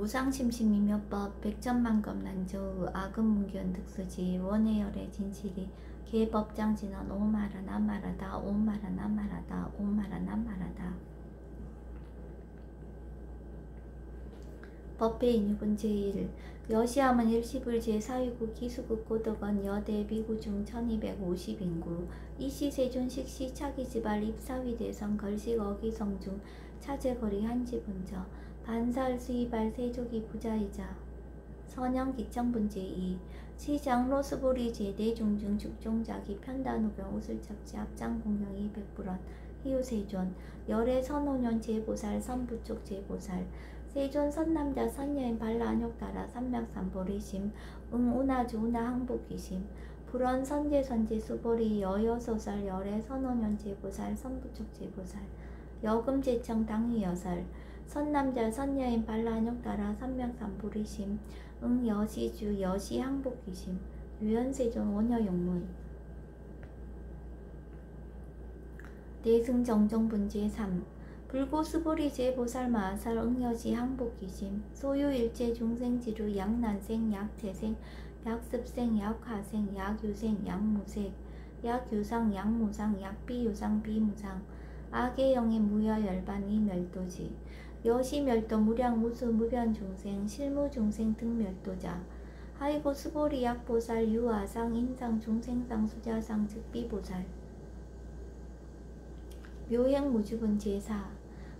우상심심이묘법 백전만검난조 아금문견 득수지 원해열의 진실이 개법장진언 오마라 나마라다 오마라 나마라다 오마라 나마라다. 법회 인육은 제1 여시함은 일시불 제4위국 기수국 고덕원 여대 비구중 1250인구 이시 세존식시 차기지발 입사위 대성 걸식 어기성중 차제거리 한지분저 반살 수이발 세족이 부자이자 선영 기청분 제2 시장로 스보리 제대 중중 축종자기 편단우경 우슬착지 합장공경 200불원 희우세존 열애 선호년 제보살 선부쪽 제보살 세존 선남자 선여인 발라안욕 따라 삼맥삼보리심 응우나주 우나 항복기심 불원 선제 수보리 여여소설 열애 선호년 제보살 선부쪽 제보살 여금 제청 당위여설 선남자 선여인 발라안욕 따라 삼맥삼보리심 응여시주 여시 항복기심 유연세존 원여용문 내승정정분 제3 불고스보리 제보살 마살 응여시 항복기심 소유일체 중생지루 약난생 약태생 약습생 약화생 약유생 약무색 약유상 약무상 약비유상 비무상 악의영의 무여열반 이멸도지 여시멸도 무량무수 무변중생 실무중생 등멸도자 하이고 스보리 약보살 유아상 인상 중생상 수자상 즉비보살 묘행무주분 제4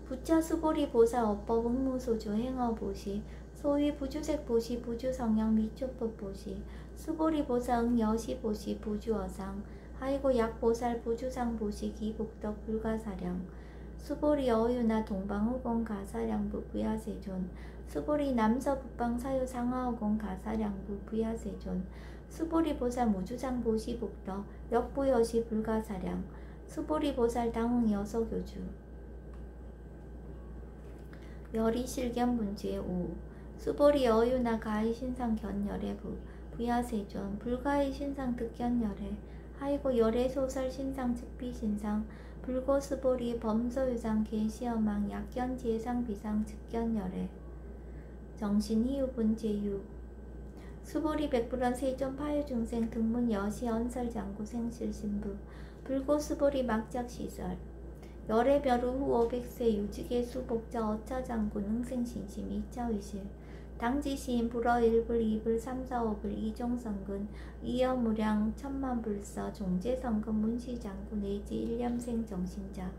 부차 수보리 보사 업법 응무소조 행어보시 소위 부주색보시 부주성향 미초법보시 수보리 보사 응여시보시 부주어상 하이고 약보살 부주상보시 기복덕 불가사량 수보리 어유나 동방후공 가사량부 부야세존 수보리 남서북방 사유 상하후공 가사량부 부야세존 수보리 보살 무주장보시 복덕 역부여시 불가사량 수보리 보살 당응 여서교주 열이실견분 제5 수보리 어유나 가히 신상 견열애부 부야세존 불가히 신상 득견열애 하이고 열애 소설 신상 즉비 신상 불고 스보리 범서유상 계시어망 약견 지혜상 비상 즉견열애 정신희유분 제6 수보리 백불원 세존 파유중생 등문 여시 언설장구 생실신부 불고 스보리 막작시설 열애별우 후 500세 유직의 수복자 어차장군 응생신심 2차의실 당지시인 불어 1불 2불 3, 4, 5불 이종성근 이여무량 천만불서 종제성근 문시장군 내지 일념생 정신자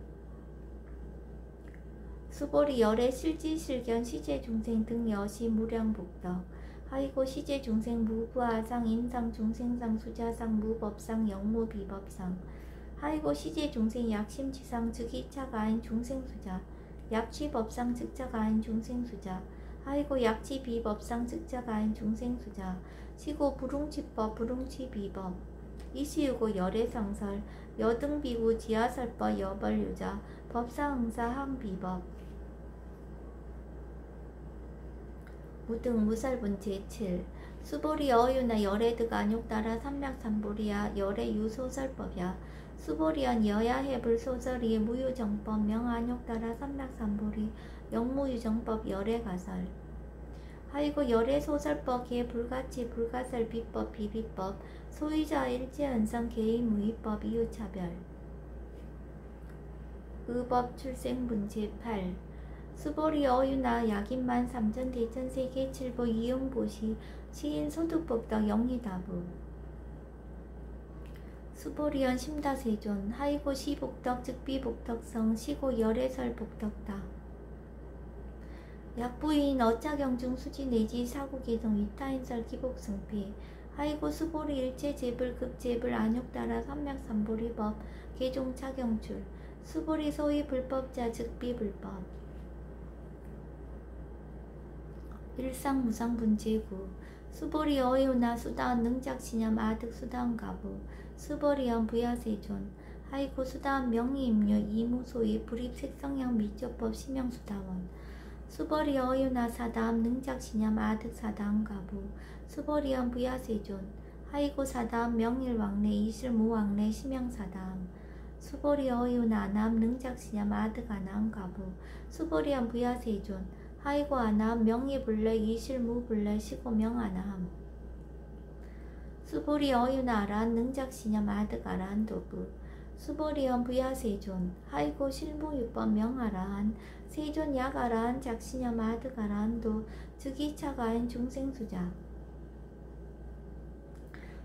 수보리 열애 실지실견 시제중생 등 여시 무량복덕 하이고 시제중생 무부하상 인상 중생상 수자상 무법상 영무비법상 하이고 시제중생 약심치상 즉 2차가 아닌 중생수자 약취법상 즉자가 아닌 중생수자 하이고 약취비법상 즉자가 아닌 중생수자 시고 불웅치법 불웅치비법 이시유고 열애상설 여등비구 지하설법 여벌유자 법사응사 항비법 무등 무설분 제7 수보리 어유나 열애득 안욕 따라 삼맥삼보리야 열애 유소설법야 수보리언 여야해불 소설이 무유정법 명안욕 따라 삼맥삼보리 영무유정법 열애가설 하이고 열애소설법 개불가치 불가설 비법 비비법 소유자 일제은성 개의무위법 이유차별 의법 출생분 제8 수보리 어유나 약인만 삼전 대천세계 칠보 이용보시 시인 소득법덕 영리다부 수보리언 심다세존 하이고 시복덕 즉비복덕성 시고 열애설 복덕다 약부인 어차경중 수지 내지 사구계동 위타인설 기복승패 하이고 수보리 일체제불 급제불 안욕 따라 삼맥삼보리법 계종차경출 수보리 소위 불법자 즉비불법 일상무상분 제9 수보리 어유나 수다원 능작신념 아득 수다원 가부 수보리언 부야세존 하이고 수다원 명의임료 이무소위 불입색성향 미조법 심형수다원 수보리 어유나 사다음 능작신념 아득 사다원 가부 수보리언 부야세존 하이고 사다음 명일왕래 이실무왕래 심형사다음 수보리 어유나 남 능작신념 아득 아나원 가부 수보리언 부야세존 하이고 아나함 명의불래 이실무불래 시고명 아나함 수보리 어유나 아라한 능작시념 아득 아라한 도부 수보리언 부야세존 하이고 실무유법 명아라한 세존 약아라한 작시념 아득 아라한 도 즉이차가엔 중생수자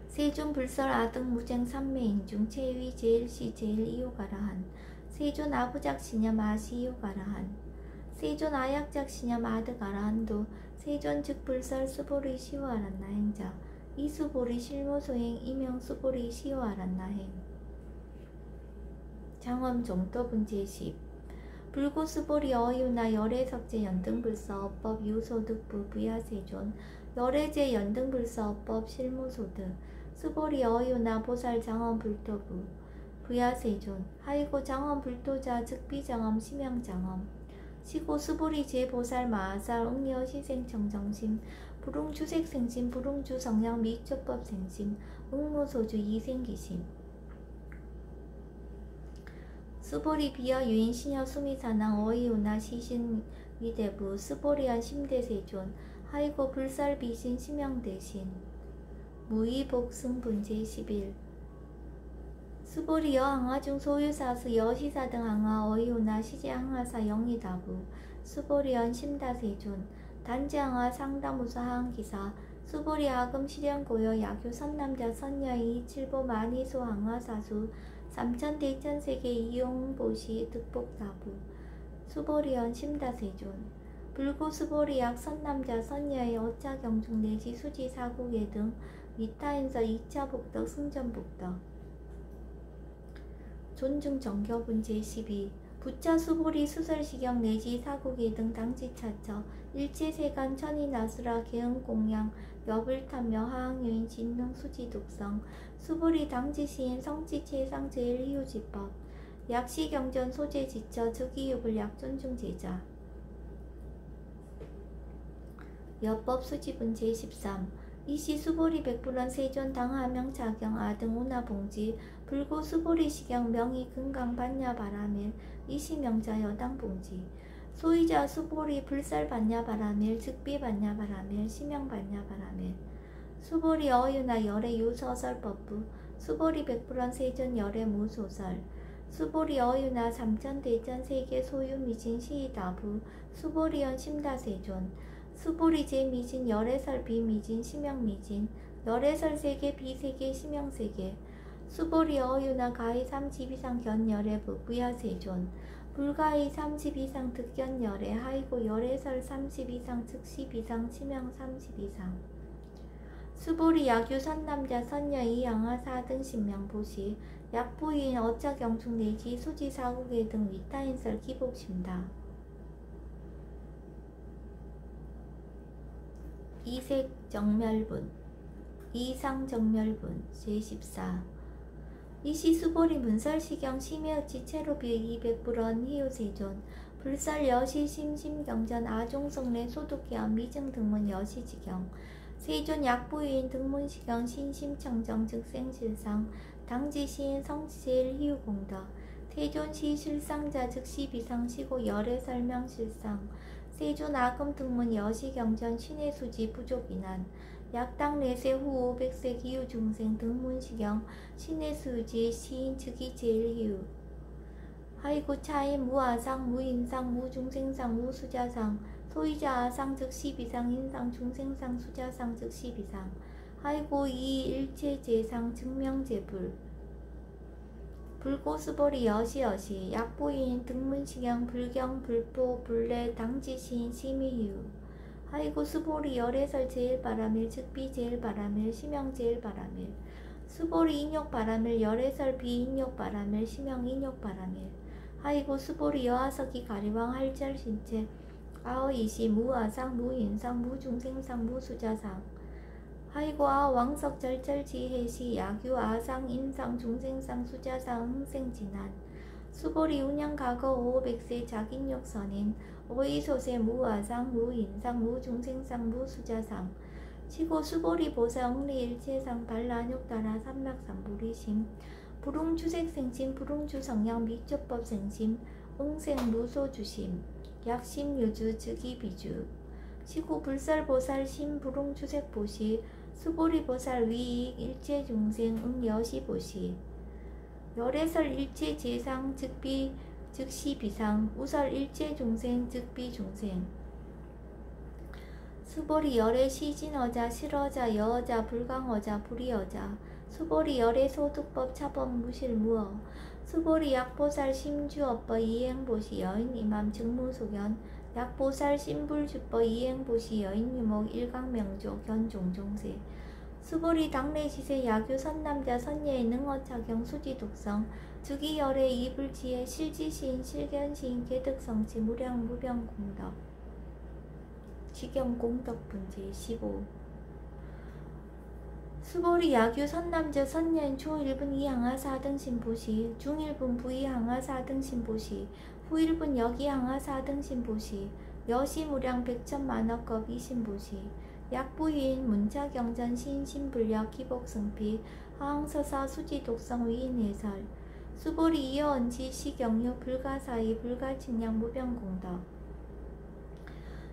세존 불설 아득 무쟁 삼매인중 체위 제일시 제일 이요가라한 세존 아부작시념 아시이요가라한 세존 아약작시념 아득 아라한도 세존 즉 불설 수보리 시오아란나 행자 이수보리 실무소행 이명 수보리 시오아란나 행 장엄 종도분 제10 불고수보리 어유나 열애석제 연등불서 어법 유소득부 부야세존 열애제 연등불서 어법 실무소득 수보리 어유나 보살 장엄 불도부 부야세존 하이고 장엄 불도자 즉비장엄 심양장엄 시고 수보리 제보살 마하살 응여 시생청정심 불웅주색생심 불웅주 성량 미익조법 생심 응모소주 이생기심 수보리 비여 유인 시녀 수미사나 어이우나 시신 위대부 수보리한 심대세존 하이고 불살 비신 심양대신 무의복승분 제11 수보리 여항하중 소유사수 여시사 등 항하 어이우나 시제항하사 영이다부 수보리연 심다세존 단지항하 상다무사 항기사 수보리 아금 실현고여 야교 선남자 선녀이 칠보 만이소 항하사수 삼천대천세계 이용보시 득복다부 수보리연 심다세존 불고수보리약 선남자 선녀의 어차경중 내지 수지 사국예 등 위타인서 2차 복덕 승전복덕 존중 정교분 제12 부차 수보리 수설시경 내지 사국예 등 당지차처 일체세간 천이나수라 개응공양 여불탐며 하항유인 진능 수지독성 수보리 당지시인 성지체상 제일희우지법 약시경전 소재지처 즉이육을 약존중제자 여법 수지분 제13 이시 수보리 백불원 세존 당하명 자경 아등 운하봉지 불고 수보리 시경 명의 금강 반야 바라밀 이시 명자 여당 봉지 소이자 수보리 불살 반야 바라밀 즉비 반야 바라밀 시명 반야 바라밀 수보리 어유나 열애 유서설법부 수보리 백불원 세존 열애 무소설 수보리 어유나 삼천대천 세계 소유 미진 시이다부 수보리연 심다세존 수보리 제미진 열애설 비미진 심영미진 열애설 세계 비세계 심영세계 수보리 어유나 가히 30 이상 견열애부 부야세존 불가히 30 이상 득견열애 하이고 열애설 30 이상 즉십 이상 심영 30 이상 수보리 약유 선남자 선녀이 양하 4등 신명보시 약부인 어차경축 내지 수지사국예 등 위타인설 기복심다 이색정멸분 이상정멸분 제14 이시 수보리 문설시경 심해어치 체로비 200불원 희우세존 불설 여시 심심경전 아종성내 소득기암 미증 등문 여시지경 세존 약부인 등문시경 신심청정 즉생실상 당지시인 성지제일 희우공덕 세존시 실상자 즉시 비상시고 열애 설명실상 세존 아금 등문 여시경전 신해수지 부족이난 약당 내세 후 500세 기후 중생 등문시경 신해수지 시인 즉이 제일 희우 하이고 차인 무아상 무인상 무중생상 무수자상 소이자 아상 즉 12상 인상 중생상 수자상 즉 12상 하이고 이 일체제상 증명제불 불고수보리 여시여시 약보인 등문시경 불경 불보 불례 당지시인 심의휴 하이고 수보리 열애설 제일바라밀 즉비 제일바라밀 심영 제일바라밀 수보리 인욕바라밀 열애설 비인욕바라밀 심영 인욕바라밀 하이고 수보리 여하석이 가리왕 할절신체 아어이시 무아상 무인상 무중생상 무수자상 하이고 아 왕석 절절지해시 야규 아상 인상 중생상 수자상 흥생진한 수보리 운영가거 500세 자긴욕선인 오이소세 무아상 무인상 무중생상 무수자상 시고 수보리 보사 응리일체상 반란욕따라 삼락삼보리심 불웅주색생심 불웅주성량 미조법생심 응생 무소주심 약심유주 즉이비주 시구불살보살 신불웅주색보시 수보리보살 위익 일체중생 응여시보시 열애설 일체재상 즉비 즉시비상 우설 일체중생 즉비중생 수보리 열애 시진어자 실어자 여어자 불강어자 불이어자 수보리 열애 소득법 차법 무실무어 수보리 약보살 심주업법 이행보시 여인이맘 즉무소견 약보살 심불주법 이행보시 여인유목 일강명조 견종종세 수보리 당내시세 야규 선남자 선예의 능어차경 수지독성 주기열애 이불지혜 실지시인 실견시인 개득성치 무량 무병공덕 지경공덕분제 15 수보리 야규 선남자 선년 초1분 이항하 4등 신보시 중1분 부이항하 4등 신보시 후1분 여기항하 4등 신보시 여시무량 백천만억겁 이신보시 약부위인 문자경전 신신불력 기복승피 하항서사 수지독성 위인해설 수보리 이어언지 시경유 불가사의 불가칭량 무병공덕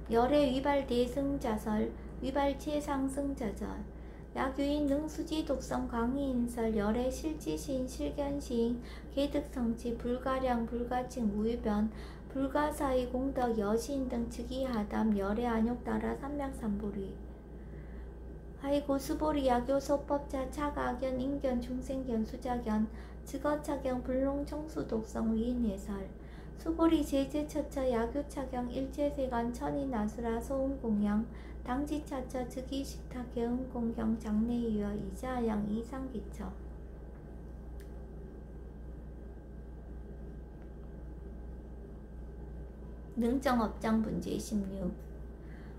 열애 위발대승자설 위발체상승자절 야규인 능수지독성 광희인설 열애 실지시인 실견시인 개득성치 불가량 불가칭 무유변 불가사의 공덕 여시인 등 즉이하담 열애 안욕따라 삼략삼보리 아이고 수보리 야교 소법자 차가견 인견 중생견 수자견 즉어차경 불롱청수독성 위인해설 수보리 제제처처 야교차경 일제세관 천인아수라 소음공양 당지차처 즉이식타 개음공경 장래유여 이자양 이상기처 능정업장분제 16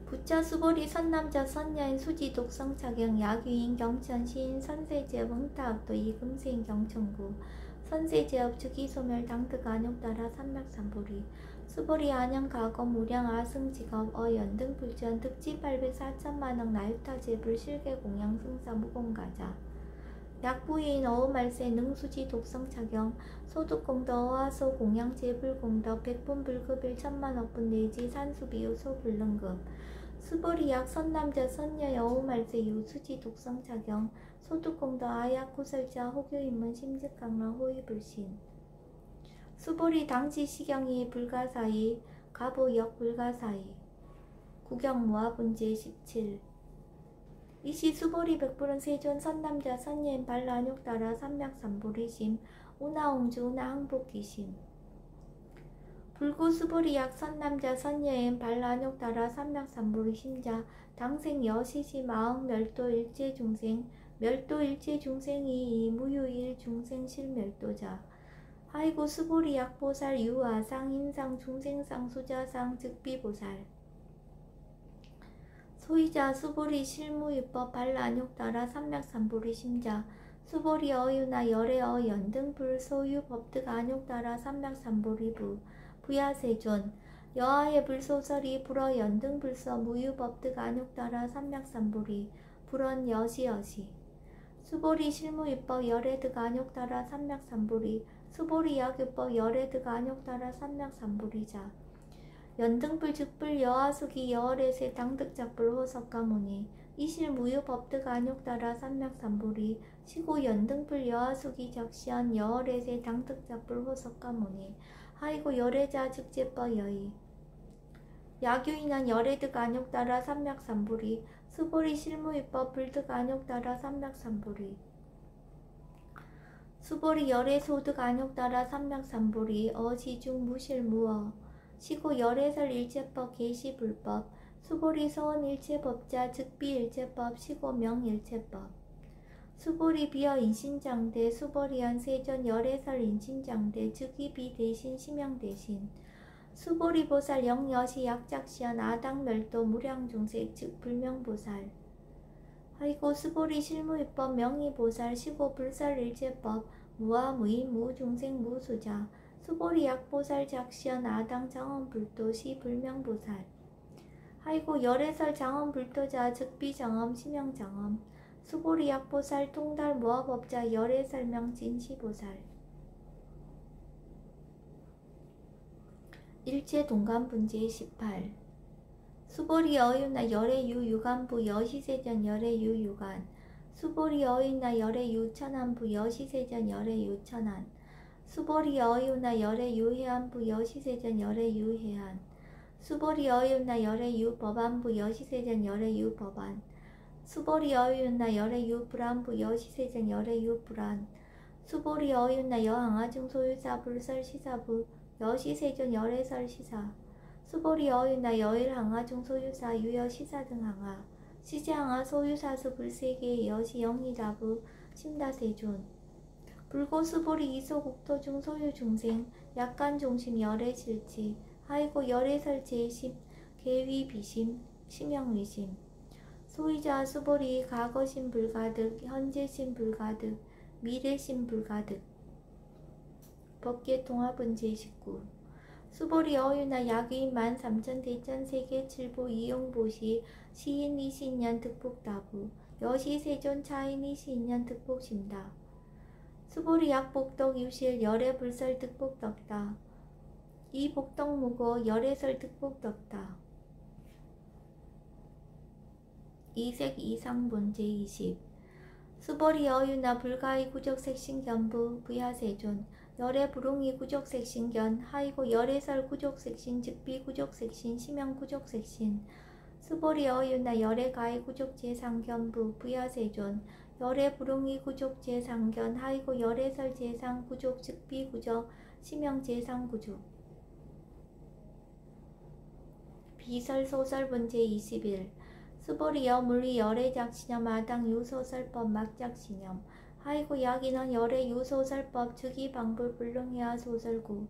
부처 수보리 선남자 선녀인 수지 독성차경 야규인 경천 시인 선세제업 응타학도 이금세인 경천구 선세제업 주기소멸 당득 안욕따라 삼맥삼보리 수보리 안양 가검 무량 아승직업 어연등 불전 득지 804천만억 나유타제불 실계공양 승사 무공가자 약부인 어우말세 능수지 독성차경 소득공덕 어하소 공양제불공덕 백분불급일 천만억분 내지 산수비유 소불능급 수보리 약 선남자 선녀 어우말세 유수지 독성차경 소득공덕 아약구설자 호교인문 심직강라 호위불신 수보리 당지시경이 불가사의 가보역 불가사의 구경모아분제 17 이시 수보리 백불은 세존 선남자 선예인 발라욕따라 삼맥삼보리심 우나옹주 우나항복기심 불구 수보리 약 선남자 선예인 발라욕따라 삼맥삼보리심자 당생 여시시 마음 멸도 일체중생 멸도 일체중생이 무유일 중생 실멸도자 아이고 수보리 약보살 유아상 인상 중생상 수자상 즉비보살 소이자 수보리 실무유법 발라욕따라 삼맥삼보리 심자 수보리 어유나 열애어 연등불 소유 법득 안욕따라 삼맥삼보리부 부야세존 여하의 불소설이 불어 연등불서 무유법득 안욕따라 삼맥삼보리 불언 여시여시 수보리 실무유법 열애득 안욕따라 삼맥삼보리 수보리 약유법 열애득 안욕따라 삼맥삼보리자 연등불 즉불 여하수기 여월에세 당득작불 호석가모니 이실 무유법득 안욕따라 삼맥삼보리 시고 연등불 여하수기 적시한 여월에세 당득작불 호석가모니 하이고 열애자 즉제법 여의 야규인한 열애득 안욕따라 삼맥삼보리 수보리 실무유법 불득 안욕따라 삼맥삼보리 수보리 열애소득 안욕따라 삼맥삼보리 어지중 무실무어 시고 열애설 일체법 계시불법 수보리 서원 일체법자 즉비 일체법 시고 명일체법 수보리 비어 인신장대 수보리한 세전 열애설 인신장대 즉이비 대신 심형 대신 수보리 보살 영여시 약작시한 아당멸도 무량중색 즉 불명보살 아이고 수보리 실무유법 명의보살 시고 불설 일체법 무아무인 무중생 무수자 수보리 약보살 작시연 아당 장엄불도 시 불명보살 아이고 열애설 장엄불도자 즉비장엄 심형장엄 수보리 약보살 통달 모아법자 열애설명 진시보살 일체 동간분제 18 수보리 어유나 열의 유 유간부 여시세전 열의 유 유간 수보리 어유나 열의 유 천안부 여시세전 열의 유 천안 수보리 어유나 열의 유 해안부 여시세전 열의 유 해안 수보리 어유나 열의 유 법안부 여시세전 열의 유 법안 수보리 어유나 열의 유 불안부 여시세전 열의 유 불안 수보리 어유나 여항아중 소유사 불설시사부 여시세전 열의 설시사 수보리 어유나 여일항아중 소유사 유여시사 등 항아 시제항아 소유사수 불세계 여시 영희라부 심다세존 불고 수보리 이소국토중 소유중생 약간종심 열의 실지 하이고 열의 설제의 심 계위 비심 심형위심 소유자 수보리 과거심 불가득 현재심 불가득 미래심 불가득 법계통합은 제19 수보리 어유나 약위인 13,000 대천 세계 칠보 이용보시 시인 이시인년 득복다부 여시 세존 차인 이시인년 득복심다 수보리 약복덕 유실 열의 불설 득복덕다 이 복덕무고 열애설 득복덕다 이색 이상본 제20 수보리 어유나 불가의 구적색신견부 부야세존 열의 불웅이 구적색신견 하이고 열애설 구적색신 즉비 구적색신 심형 구적색신 수보리 어유나 열의 가의 구적제상견부 부야세존 열의 불웅이 구적제상견 하이고 열애설 제상 구적 즉비 구적 심형 제상 구적 비설 소설본 제21 수보리 여물리 열의 작신념 마당 유소설법 막작신념 하이고 약인원 열의 유소설법 즉이 방불 불능해야 소설구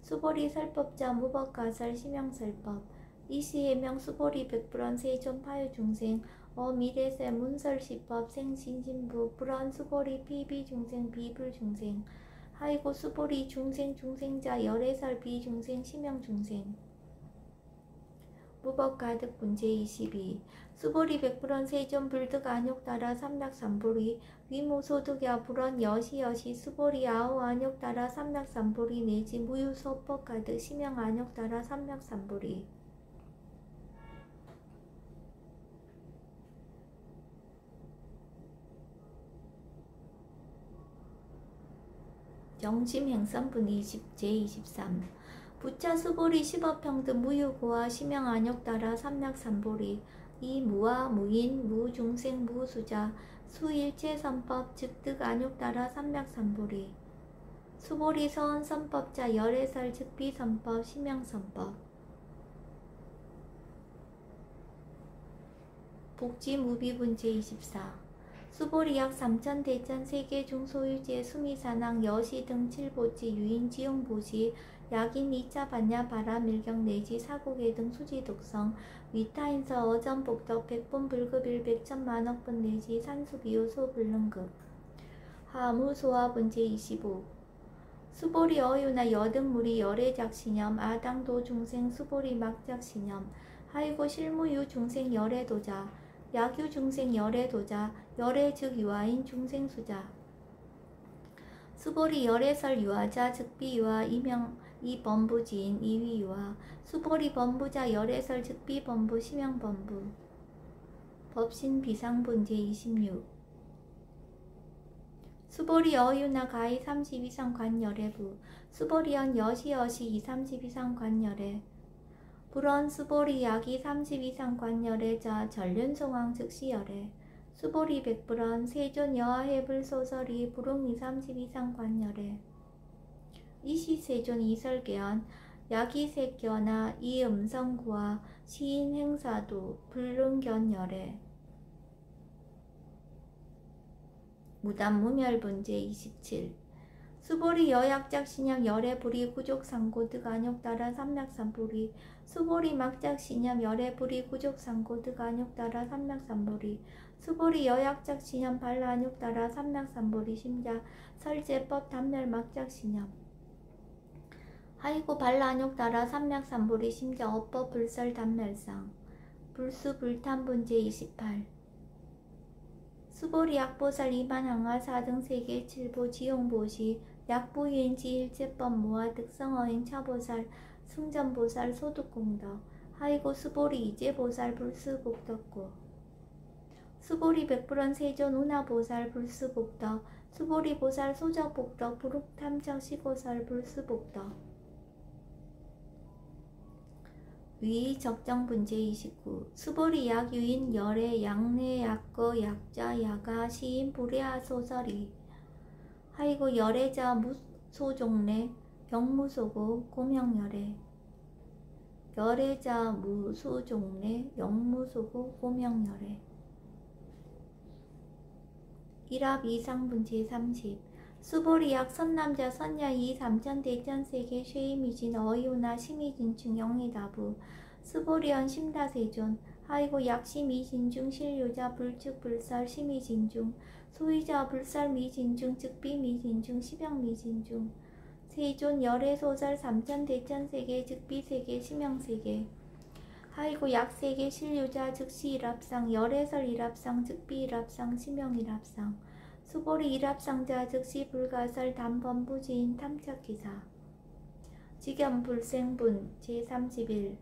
수보리 설법자 무법가설 심형설법 이시해명 수보리 백불원 세존 파유중생 어미래세 문설시법 생신신부 불원 수보리 피비중생 비불중생 하이고 수보리 중생 중생자 열애설 비중생 심형중생 무법가득 분제 22 수보리 백불원 세존 불득 안욕따라 삼락삼보리 위무소득야 불원 여시여시 수보리 아우 안욕따라 삼락삼보리 내지 무유소법가득 심형 안욕따라 삼락삼보리 정심행선분 20 제23 부차 수보리 십업평등 무유고와 심형 안욕따라 삼락삼보리 이 무와 무인 무중생 무수자 수일체선법 즉득 안욕따라 삼락삼보리 수보리 서원선법자 열애설 즉비선법 심형선법 복지무비분 제24 수보리 약 3,000 대천 세계 중소유지의 수미산항 여시 등 칠보지 유인 지용보시 약인 2차 반야 바라 밀경 내지 사고계 등 수지 독성 위타인서 어전 복덕 백분 불급일 백천만억분 내지 산수비요 소불능급 하무 소화분 제25 수보리 어유나 여등무리 열애작신념 아당도 중생 수보리 막작신념 하이고 실무유 중생 열애도자 약유 중생 열애도자 열애 즉 유아인 중생수자 수보리 열애설 유아자 즉비 유아 이명 이 범부지인 이위 유아 수보리 범부자 열애설 즉비 범부 심형 범부 법신 비상분 제26 수보리 어유나 가히 30 이상 관열애부 수보리연 여시여시 2, 30 이상 관열애 불원 수보리 약이 30 이상 관열애자 전륜송왕 즉시열애 수보리 백불원 세존 여하해불 소설이 불웅 2, 30 이상 관열애 이시세존 이설계연 약이색견나 이음성구와 시인행사도 불능견열애 무단무멸분 제27 수보리 여약작신념 열애불이 구족상고득 안욕따라 삼락삼보리 수보리 막작신념 열애불이 구족상고득 안욕따라 삼락삼보리 수보리 여약작신념 발라안욕따라 삼락삼보리 심자 설제법 담멸 막작신념 하이고 발라안욕따라 삼락삼보리 심자 어법 불설 담멸상 불수 불탄분 제28 수보리 약보살 이만항아 4등 세계 7보 지용보시 약부유인지 일제법 모아 득성어행 차보살 승전보살 소득공덕 하이고 수보리 이제보살 불수복덕고 수보리 백불원 세존 운하보살 불수복덕 수보리 보살 소적복덕 부룩탐적 시고설 불수복덕 위 적정분제 29 수보리 약유인 열애 약내 약거 약자 야가 시인 불야하 소설이 하이고 열애자 무소종래 영무소고 고명열애 열애자 무소종래 영무소고 고명열애 일합 이상분제 30 수보리약 선남자 선야이 삼천대천세계 쉐이미진 어이오나 심의진충 영희다부 수보리언 심다세존 하이고 약심이진중 실유자 불축불설 심의진중 소위자 불설미진중 즉비미진중 시병미진중 세존 열애소설 삼천대천세계 즉비세계 심영세계 하이고 약세계 실유자 즉시일합상 열애설일합상 즉비일합상 심영일합상 수보리 일합상자 즉시 불가설 단번부지인 탐착기사 직연불생분 제31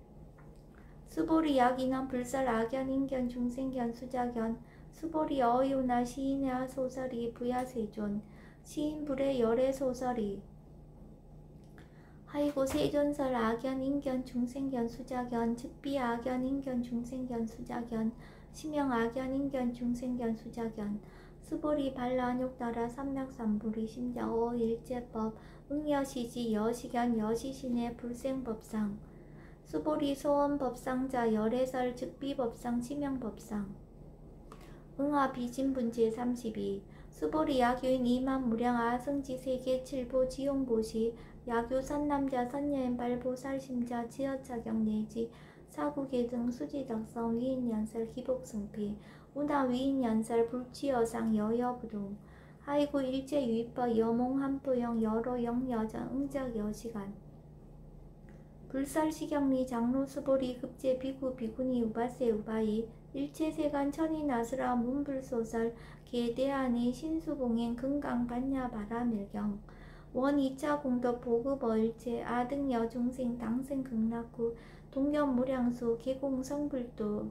수보리 약인원 불설 악연 인견 중생견 수자견 수보리 어이오나 시인야 소설이 부야세존 시인불의 열애 소설이 하이고 세존설 악연 인견 중생견 수자견 즉비 악연 인견 중생견 수자견 심영 악연 인견 중생견 수자견 수보리 반란욕따라 삼락삼불이 심자오 일제법 응여시지 여시견 여시신의 불생법상 수보리 소원법상자 열애설 즉비법상 심영법상 응화비진분제 32 수보리 약유인 이만무량 아승지세계 칠보 지용보시 약유 선남자 선여인 발보살심자 지어차경 내지 사국계 등 수지덕성 위인연설 기복승피 운하 위인연설 불치여상 여여부동 하이구 일제유입법 여몽함도영 여로영 여전 응적 여시간 불설시경리 장로 수보리 급제 비구 비구니 우바세 우바이 일체세간 천이나스라 문불소설 계대안의 신수봉행 금강반야 바라밀경 원 2차 공덕 보급 어일체 아등여 중생 당생 극락구 동견무량수 계공성불도